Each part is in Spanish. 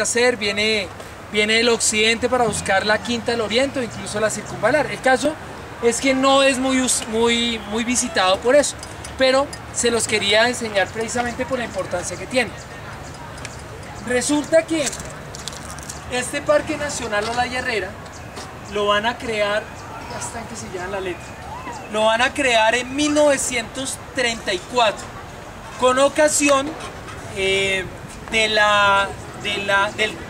hacer, viene del occidente para buscar la Quinta del Oriente o incluso la Circunvalar. El caso es que no es muy visitado por eso, pero se los quería enseñar precisamente por la importancia que tiene. Resulta que este Parque Nacional Olaya Herrera lo van a crear, ya están que se llaman la letra, lo van a crear en 1934 con ocasión del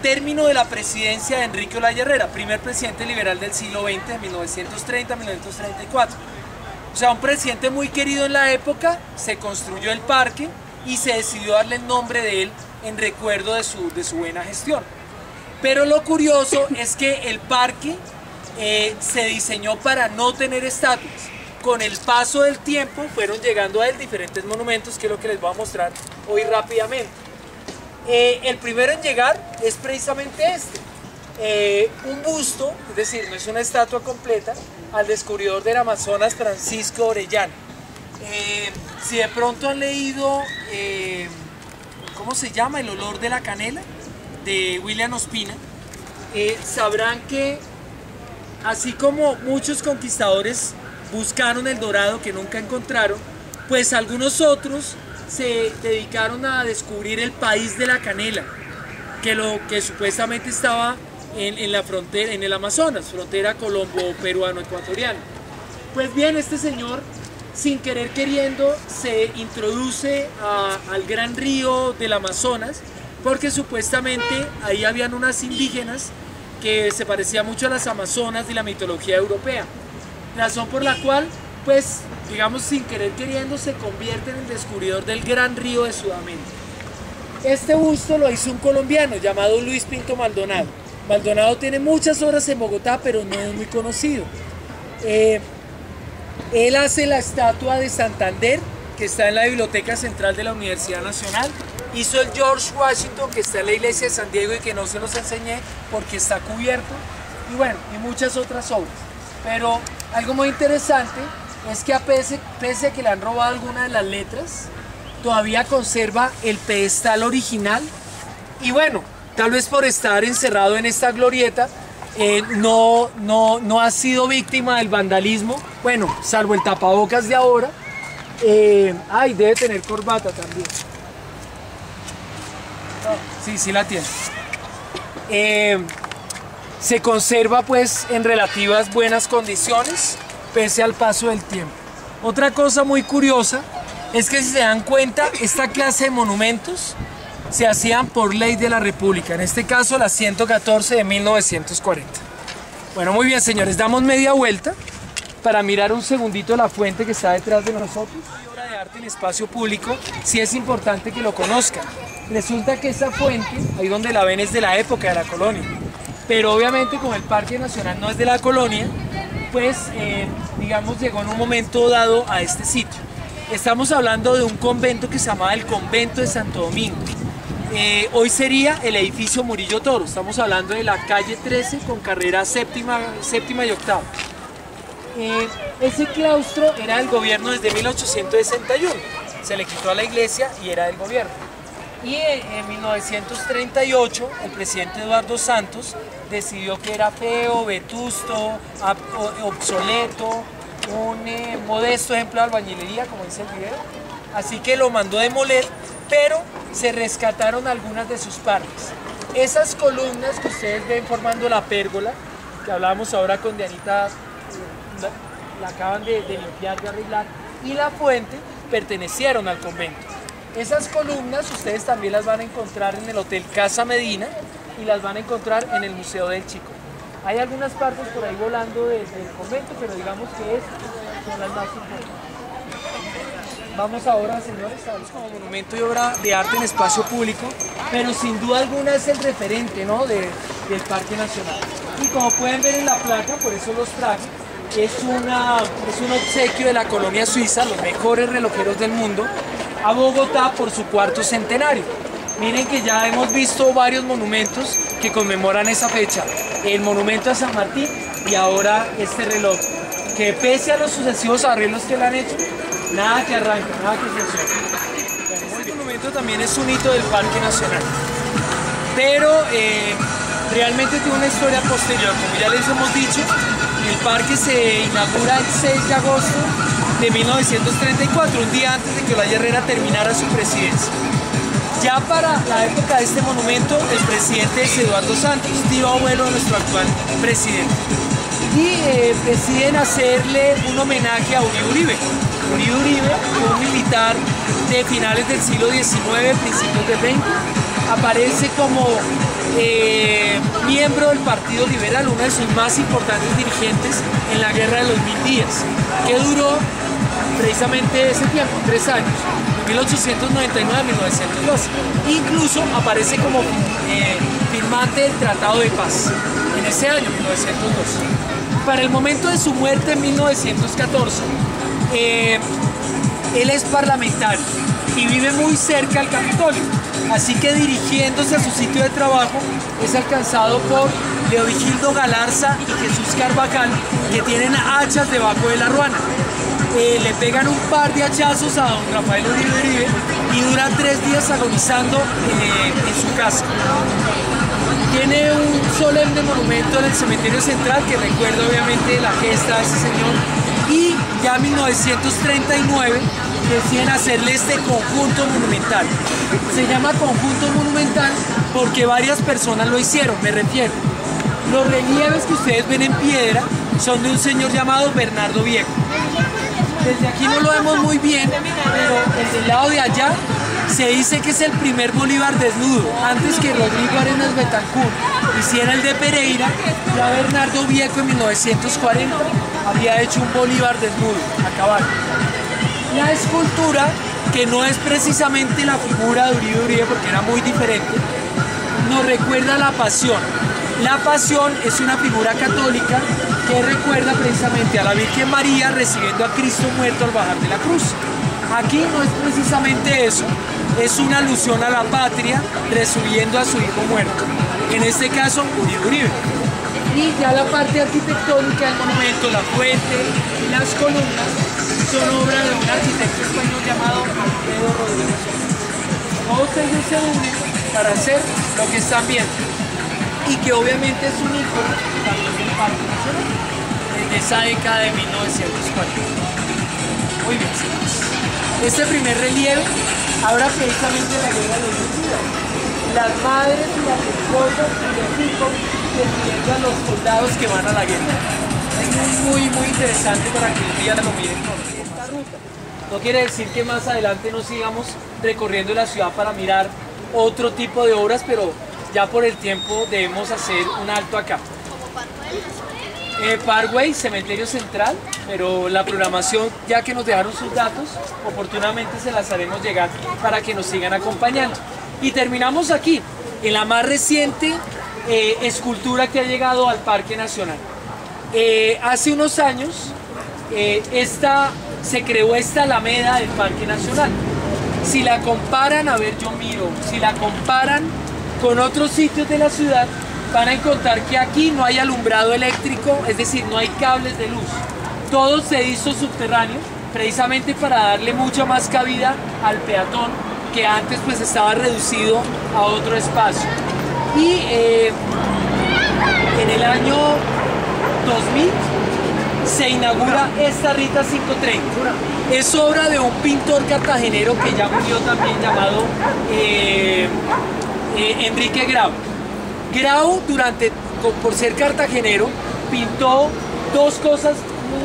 término de la presidencia de Enrique Olaya Herrera, primer presidente liberal del siglo XX, de 1930 a 1934. O sea, un presidente muy querido en la época, se construyó el parque y se decidió darle el nombre de él en recuerdo de su buena gestión. Pero lo curioso es que el parque se diseñó para no tener estatuas. Con el paso del tiempo fueron llegando a él diferentes monumentos, que es lo que les voy a mostrar hoy rápidamente. El primero en llegar es precisamente este, un busto, es decir, no es una estatua completa, al descubridor del Amazonas, Francisco Orellana. Si de pronto han leído, ¿cómo se llama? El olor de la canela, de William Ospina, sabrán que así como muchos conquistadores buscaron el dorado que nunca encontraron, pues algunos otros se dedicaron a descubrir el país de la canela, que supuestamente estaba en la frontera, en el Amazonas, frontera colombo-peruano-ecuatoriana. Pues bien, este señor, sin querer queriendo, se introduce al gran río del Amazonas, porque supuestamente ahí habían unas indígenas que se parecían mucho a las amazonas de la mitología europea, razón por la cual, pues, digamos, sin querer queriendo, se convierte en el descubridor del gran río de Sudamérica. Este busto lo hizo un colombiano llamado Luis Pinto Maldonado. Maldonado tiene muchas obras en Bogotá, pero no es muy conocido. Él hace la estatua de Santander, que está en la Biblioteca Central de la Universidad Nacional. Hizo el George Washington, que está en la iglesia de San Diego y que no se los enseñé porque está cubierto. Y bueno, y muchas otras obras. Pero algo muy interesante es que pese a que le han robado algunas de las letras, todavía conserva el pedestal original. Y bueno, tal vez por estar encerrado en esta glorieta, no ha sido víctima del vandalismo. Bueno, salvo el tapabocas de ahora. Debe tener corbata también. Sí la tiene. Se conserva pues en relativas buenas condiciones, pese al paso del tiempo. Otra cosa muy curiosa es que, si se dan cuenta, esta clase de monumentos se hacían por ley de la República, en este caso la 114 de 1940. Bueno, muy bien, señores, damos media vuelta para mirar un segundito la fuente que está detrás de nosotros. Hay obra de arte en espacio público, sí es importante que lo conozcan. Resulta que esa fuente, ahí donde la ven, es de la época de la colonia, pero obviamente como el Parque Nacional no es de la colonia, pues digamos llegó en un momento dado a este sitio. Estamos hablando de un convento que se llamaba el Convento de Santo Domingo. Hoy sería el edificio Murillo Toro. Estamos hablando de la calle 13 con carrera séptima y octava. Ese claustro era del gobierno desde 1861. Se le quitó a la iglesia y era del gobierno. Y en 1938 el presidente Eduardo Santos decidió que era feo, vetusto, obsoleto, un modesto ejemplo de albañilería, como dice el video. Así que lo mandó demoler, pero se rescataron algunas de sus partes. Esas columnas que ustedes ven formando la pérgola, que hablábamos ahora con Dianita, la acaban de limpiar, de arreglar, y la fuente pertenecieron al convento. Esas columnas ustedes también las van a encontrar en el Hotel Casa Medina y las van a encontrar en el Museo del Chico. Hay algunas partes por ahí volando del convento, pero digamos que estas son las más importantes. Vamos ahora, señores, como monumento y obra de arte en espacio público, pero sin duda alguna es el referente, ¿no?, del Parque Nacional. Y como pueden ver en la placa, por eso los traje, es un obsequio de la colonia suiza, los mejores relojeros del mundo, a Bogotá por su cuarto centenario. Miren que ya hemos visto varios monumentos que conmemoran esa fecha. El monumento a San Martín y ahora este reloj, que pese a los sucesivos arreglos que le han hecho, nada que arranca, nada que funciona. Este monumento también es un hito del Parque Nacional. pero realmente tiene una historia posterior. Como ya les hemos dicho, el parque se inaugura el 6 de agosto de 1934, un día antes de que Olaya Herrera terminara su presidencia. Ya para la época de este monumento, el presidente es Eduardo Santos, tío abuelo de nuestro actual presidente. Y deciden hacerle un homenaje a Uribe Uribe. Uribe Uribe fue un militar de finales del siglo XIX, principios del XX. Aparece como miembro del Partido Liberal, uno de sus más importantes dirigentes en la Guerra de los 1000 días, que duró precisamente ese tiempo, 3 años, 1899 a 1912. Incluso aparece como firmante del Tratado de Paz en ese año, 1912. Para el momento de su muerte en 1914, él es parlamentario y vive muy cerca al Capitolio, así que dirigiéndose a su sitio de trabajo es alcanzado por Leovigildo Galarza y Jesús Carvajal, que tienen hachas debajo de la ruana. Le pegan un par de hachazos a don Rafael Uribe Uribe y dura 3 días agonizando en su casa. Tiene un solemne monumento en el cementerio central que recuerda obviamente la gesta de ese señor, y ya en 1939 deciden hacerle este conjunto monumental. Se llama conjunto monumental porque varias personas lo hicieron, me refiero. Los relieves que ustedes ven en piedra son de un señor llamado Bernardo Viejo. Desde aquí no lo vemos muy bien, pero desde el lado de allá se dice que es el primer Bolívar desnudo. Antes que Rodrigo Arenas Betancourt hiciera el de Pereira, ya Bernardo Viejo en 1940 había hecho un Bolívar desnudo, a caballo. La escultura, que no es precisamente la figura de Uribe Uribe porque era muy diferente, nos recuerda la Pasión. La Pasión es una figura católica que recuerda precisamente a la Virgen María recibiendo a Cristo muerto al bajar de la cruz. Aquí no es precisamente eso, es una alusión a la patria recibiendo a su hijo muerto, en este caso Uribe Uribe. Y ya la parte arquitectónica del monumento, la fuente y las columnas son obra de un arquitecto español llamado Alfredo Rodríguez. Todos ellos se unen para hacer lo que están viendo, y que obviamente es un ícono también del Parque Nacional desde esa década de 1940. Muy bien, señores. Este primer relieve habla precisamente de la guerra de los 1000 días. Las madres y las esposas y los hijos defendiendo a los soldados que van a la guerra. Es muy interesante para que un día lo miren con esta ruta. No quiere decir que más adelante no sigamos recorriendo la ciudad para mirar otro tipo de obras, pero ya por el tiempo debemos hacer un alto acá. Parkway, Cementerio Central, pero la programación, ya que nos dejaron sus datos, oportunamente se las haremos llegar para que nos sigan acompañando. Y terminamos aquí, en la más reciente escultura que ha llegado al Parque Nacional. Hace unos años se creó esta alameda del Parque Nacional. Si la comparan, a ver, yo miro, si la comparan con otros sitios de la ciudad, van a encontrar que aquí no hay alumbrado eléctrico, es decir, no hay cables de luz. Todo se hizo subterráneo, precisamente para darle mucha más cabida al peatón, que antes pues estaba reducido a otro espacio. Y en el año 2000 se inaugura esta Rita 530. Es obra de un pintor cartagenero que ya murió también, llamado Enrique Grau. Grau, por ser cartagenero, pintó dos cosas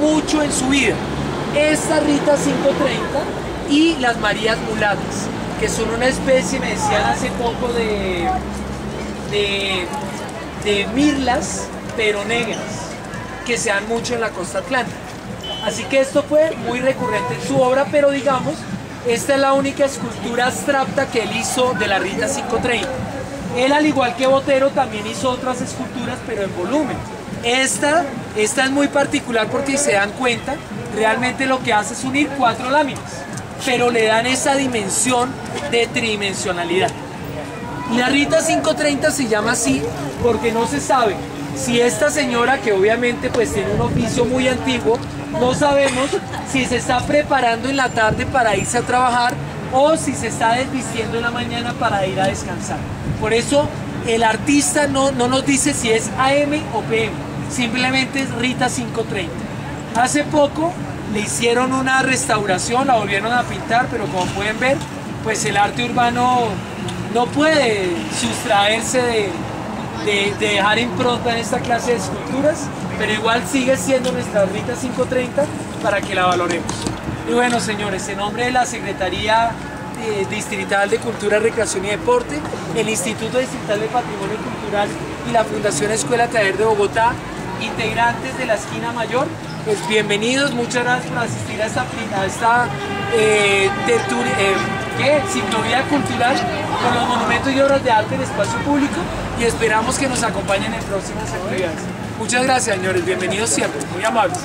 mucho en su vida: esta Rita 530 y las Marías Mulatas, que son una especie, me decían hace poco, de mirlas, pero negras, que se dan mucho en la costa atlántica. Así que esto fue muy recurrente en su obra, pero digamos, esta es la única escultura abstracta que él hizo de la Rita 530. Él, al igual que Botero, también hizo otras esculturas, pero en volumen. Esta es muy particular porque, si se dan cuenta, realmente lo que hace es unir 4 láminas, pero le dan esa dimensión de tridimensionalidad. La Rita 530 se llama así porque no se sabe si esta señora, que obviamente pues tiene un oficio muy antiguo, no sabemos si se está preparando en la tarde para irse a trabajar o si se está desvistiendo en la mañana para ir a descansar. Por eso el artista no nos dice si es AM o PM, simplemente es Rita 530. Hace poco le hicieron una restauración, la volvieron a pintar, pero como pueden ver, pues el arte urbano no puede sustraerse de dejar impronta en esta clase de esculturas, pero igual sigue siendo nuestra Rita 530 para que la valoremos. Y bueno, señores, en nombre de la Secretaría Distrital de Cultura, Recreación y Deporte, el Instituto Distrital de Patrimonio Cultural y la Fundación Escuela Taller de Bogotá, integrantes de la Esquina Mayor, pues bienvenidos, muchas gracias por asistir a esta ciclovía cultural con los monumentos y obras de arte en espacio público, y esperamos que nos acompañen en próximas actividades. Muchas gracias, señores, bienvenidos siempre, muy amables.